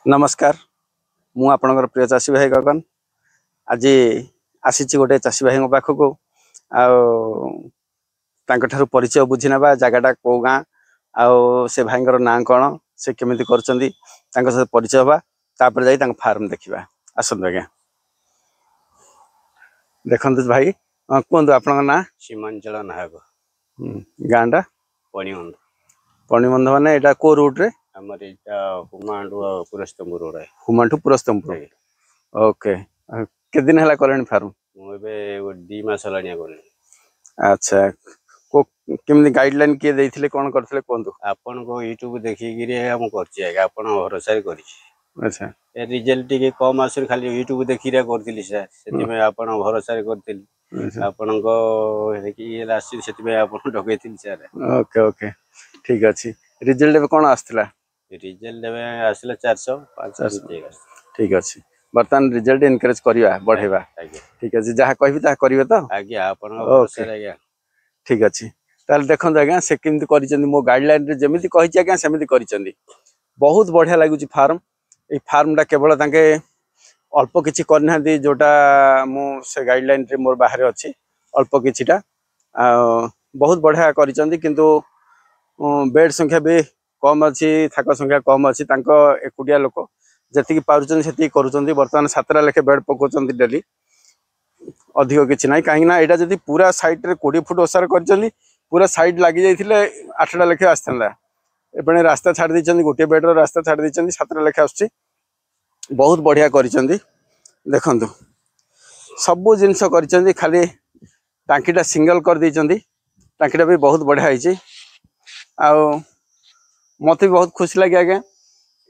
नमस्कार मु आपणकर प्रिय चाषी भाई गगन आज आसी गोटे चाषी भाई पाखक आठू परिचय बुझी ना जगटा कौ गाँ से भाई ना कौन से केमी कर परिचय हवा तापर जाई फार्म देखा आसतु आज्ञा देखु भाई कहतु आपण ना सीमांचल नायक गाँटा पणिबंध पणिबंध माने एटा को रूट रे आमर एटा हुमांडू पुरस्तमपुर रोड है हुमांडू पुरस्तमपुर ओके के दिन हला करनी फार्म मुबे 2 मास हलानिया करनी अच्छा को केमनी गाइडलाइन के देथिले कोन करथिले कोंदु आपन को यूट्यूब देखि गिरे हम करछि आगे आपन भरोसा करि अच्छा ए रिजल्ट के कम आसर खाली यूट्यूब देखि रे करथिली सर सेति में आपन भरोसा करथिली आपन को कि राशि सेति में आपन डगैथिल सर ओके ओके ठीक अछि रिजल्ट में कोन आस्तला रिजल्ट में आसला 400 500 ठीक अछि बर्तमान रिजल्ट एनकरेज करिवा बढ़ेवा ठीक अछि जहा कहबी ता करिवे तो आज्ञा आपन भरोसा आज्ञा ठीक अछि ताल देखन आज्ञा से किमति करिचंदी मो गाइडलाइन रे जेमिति कहिछि आज्ञा सेमिति करिचंदी बहुत बढ़िया लागुची फार्म ए फार्म टा केवल तांके अल्प किछि करना दी जोटा मो से गाइडलाइन रे मोर बाहर अछि अल्प किछिटा बहुत बढ़िया करिचंदी किंतु बेड संख्या भी कम अच्छी थाक संख्या कम अच्छी एकुटिया लोक जी पार्टी करुँच बर्तमान 7टा लेखे बेड पकाउं डेली अधिक किसी ना कहीं यहाँ जब पूरा साइड रे 20 फुट ओसार कर पूरा साइड लगी जाते 8टा लेखे आसता एपणे रास्ता छाड़ देते गोटे बेड रास्ता छाड़ देते 7टा लेखे आस बहुत बढ़िया कर देखु सबू जिनस कर खाली टांकीटा सिंगल कर देइचंदी टांकीटा भी बहुत बढ़िया है मत भी बहुत खुशी लगे आज्ञा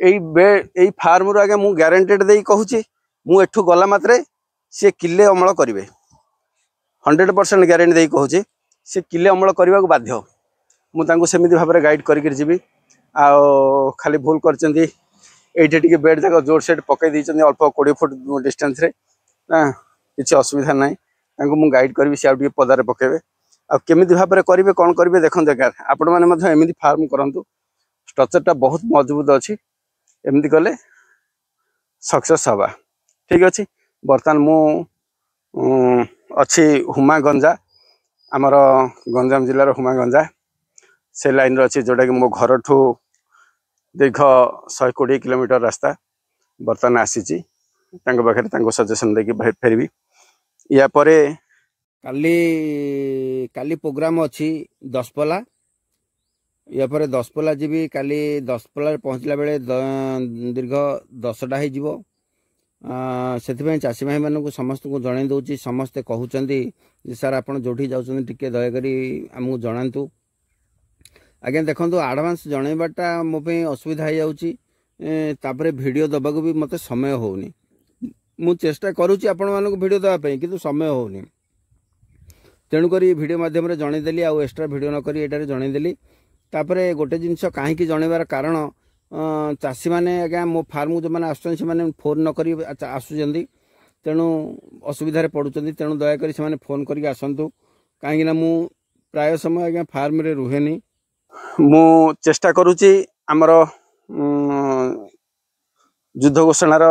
यही फार्म रू आज्ञा मुझे ग्यारंटेड दे कहूँ मुठू गला मात्रे सी किले अमल करेंगे 100% ग्यारंटी दे कहूँ सी किले अमल करने को बाध्य मुझे भाव में गाइड करी खाली भूल कर बेड जाक जोर सेट पकई अल्प 20 फुट डिस्टेंस रे किसी असुविधा ना मुझे गाइड करी सी आगे पदारे पकेबे आमि भाव में करेंगे कौन करेंगे देखते जगह आपण मैंने फार्म करूँ स्ट्रक्चर बहुत मजबूत अच्छी एमती कले सक्सेस हवा ठीक अच्छे बर्तमान मु अच्छी हुमागंजा आमर गंजाम जिलार हुमागंजा से लाइन अच्छी जोटा कि मो घर ठू दीर्घ 120 किलोमीटर रास्ता बर्तमान आसी पाखे सजेसन देकी फेरबी या परे काली प्रोग्राम अच्छी दशपला या पर दशपला जी काली दशपला पहुँचला बेले दीर्घ 10टा से चाषी भाई मानक समस्त को जन दूसरी समस्ते कहते सर आप जो जाके दयाकोरी आमको जनातु आज्ञा देखो आडभांस जनवाटा मोपाई असुविधा हो जापर भिडियो दबाक भी मत समय होनी मु चेष्टा करुँची आपण मानक भिडियो देवाई कि समय होनी तेणुक भिडियो मध्यम जनईदेली आउ एक्सट्रा भिडियो नक जनईदेली तापर गोटे जिनस कहीं जनइबार कारण चाषी मैंने आज्ञा मो फार्म जो मैंने आसुँच से फोन नक आसुँच तेणु असुविधा पड़ुंट तेणु दयाकोरी से फोन करके आसतु कहीं मु प्राय समय आज्ञा फार्म रे रुहेनी मु चेष्टा करुँची आमर युद्ध घोषणार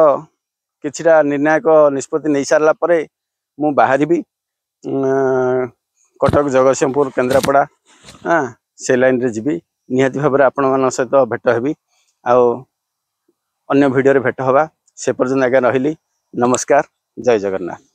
किछिटा निर्णायक निष्पत्ति नहीं सारा मु बाहरी कटक जगतसिंहपुर केन्द्रापड़ा हाँ से लाइन रे जीवी निहाती भाव में आपण मान सहित भेट हेबी अन्य भिडियो भेट हवा से पर्यंत आज्ञा रही नमस्कार जय जगन्नाथ।